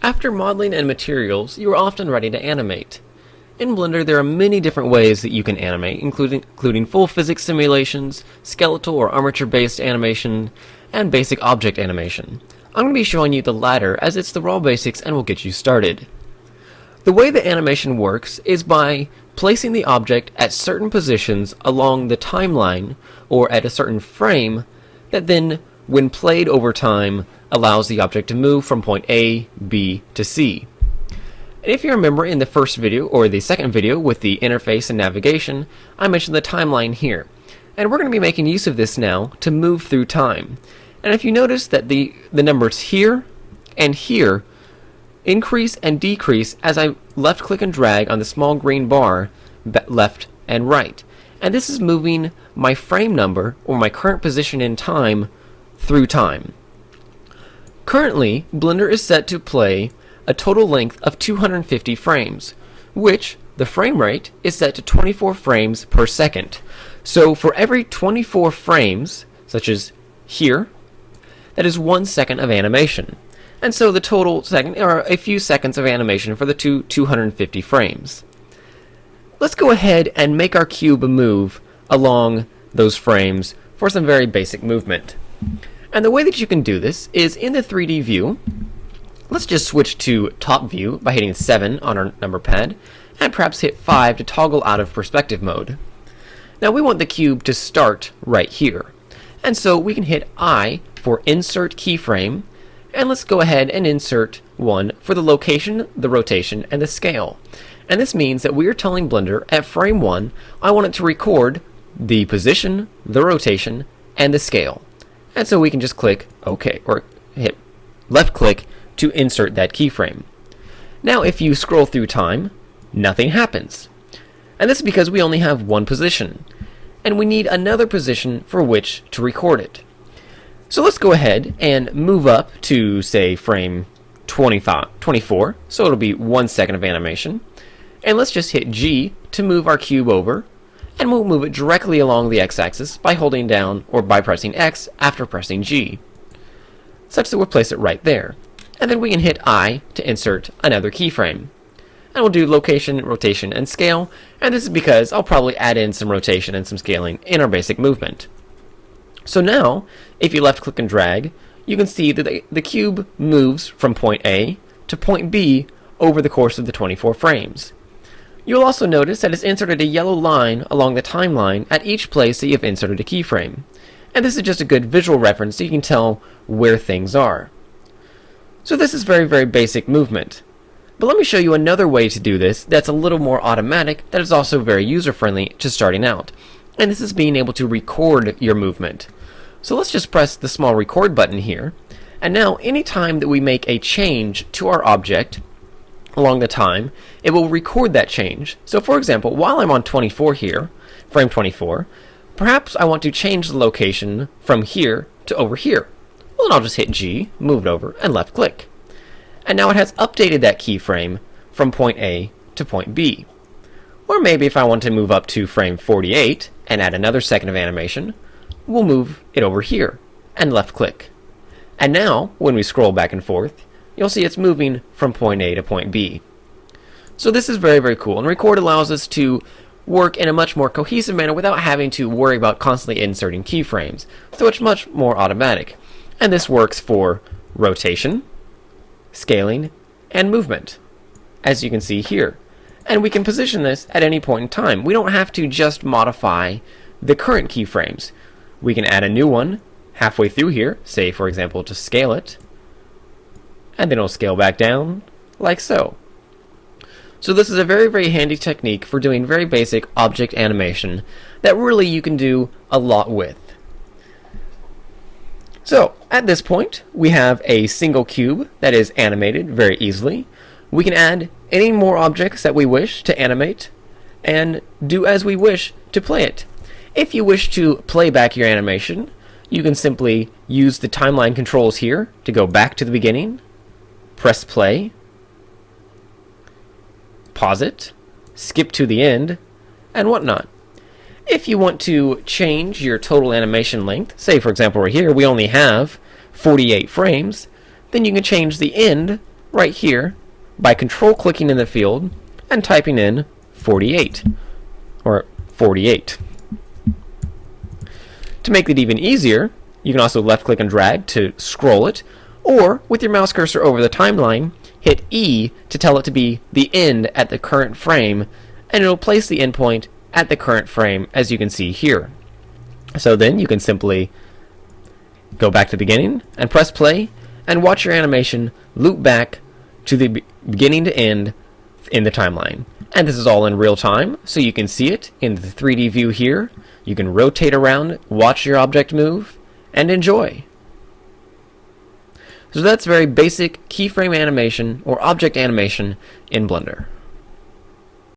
After modeling and materials, you are often ready to animate. In Blender, there are many different ways that you can animate, including full physics simulations, skeletal or armature-based animation, and basic object animation. I'm going to be showing you the latter as it's the raw basics and will get you started. The way the animation works is by placing the object at certain positions along the timeline or at a certain frame that then, when played over time, allows the object to move from point A, B, to C. And if you remember in the first video, or the second video with the interface and navigation, I mentioned the timeline here. And we're going to be making use of this now to move through time. And if you notice that the numbers here and here increase and decrease as I left click and drag on the small green bar left and right. And this is moving my frame number, or my current position in time, through time. Currently, Blender is set to play a total length of 250 frames, which the frame rate is set to 24 frames per second. So for every 24 frames, such as here, that is 1 second of animation. And so the total second are a few seconds of animation for the 250 frames. Let's go ahead and make our cube move along those frames for some very basic movement. And the way that you can do this is in the 3D view. Let's just switch to top view by hitting 7 on our number pad, and perhaps hit 5 to toggle out of perspective mode. Now we want the cube to start right here, and so we can hit I for insert keyframe, and let's go ahead and insert one for the location, the rotation, and the scale. And this means that we are telling Blender at frame 1, I want it to record the position, the rotation, and the scale. And so we can just click OK, or hit left click to insert that keyframe. Now if you scroll through time, nothing happens. And this is because we only have one position, and we need another position for which to record it. So let's go ahead and move up to, say, frame 24, so it'll be 1 second of animation. And let's just hit G to move our cube over, and we'll move it directly along the x-axis by holding down or by pressing X after pressing G, such that we'll place it right there. And then we can hit I to insert another keyframe. And we'll do location, rotation, and scale, and this is because I'll probably add in some rotation and some scaling in our basic movement. So now, if you left click and drag, you can see that the cube moves from point A to point B over the course of the 24 frames. You'll also notice that it's inserted a yellow line along the timeline at each place that you've inserted a keyframe. And this is just a good visual reference so you can tell where things are. So this is very, very basic movement. But let me show you another way to do this that's a little more automatic, that is also very user-friendly to starting out. And this is being able to record your movement. So let's just press the small record button here. And now anytime that we make a change to our object along the time, it will record that change. So for example, while I'm on 24 here, frame 24, perhaps I want to change the location from here to over here. Well, then I'll just hit G, move it over, and left click. And now it has updated that keyframe from point A to point B. Or maybe if I want to move up to frame 48 and add another second of animation, we'll move it over here and left click. And now, when we scroll back and forth, you'll see it's moving from point A to point B. So this is very, very cool, and record allows us to work in a much more cohesive manner without having to worry about constantly inserting keyframes. So it's much more automatic. And this works for rotation, scaling, and movement, as you can see here. And we can position this at any point in time. We don't have to just modify the current keyframes. We can add a new one halfway through here, say for example to scale it, and then it'll scale back down like so. So this is a very, very handy technique for doing very basic object animation that really you can do a lot with. So at this point we have a single cube that is animated very easily. We can add any more objects that we wish to animate and do as we wish to play it. If you wish to play back your animation, you can simply use the timeline controls here to go back to the beginning, press play, pause it, skip to the end, and whatnot. If you want to change your total animation length, say for example right here we only have 48 frames, then you can change the end right here by control-clicking in the field and typing in 48, or 48. To make it even easier, you can also left-click and drag to scroll it, or with your mouse cursor over the timeline, hit E to tell it to be the end at the current frame, and it'll place the endpoint at the current frame, as you can see here. So then you can simply go back to the beginning and press play and watch your animation loop back to the beginning to end in the timeline. And this is all in real time, so you can see it in the 3D view here. You can rotate around, watch your object move, and enjoy. So that's very basic keyframe animation or object animation in Blender.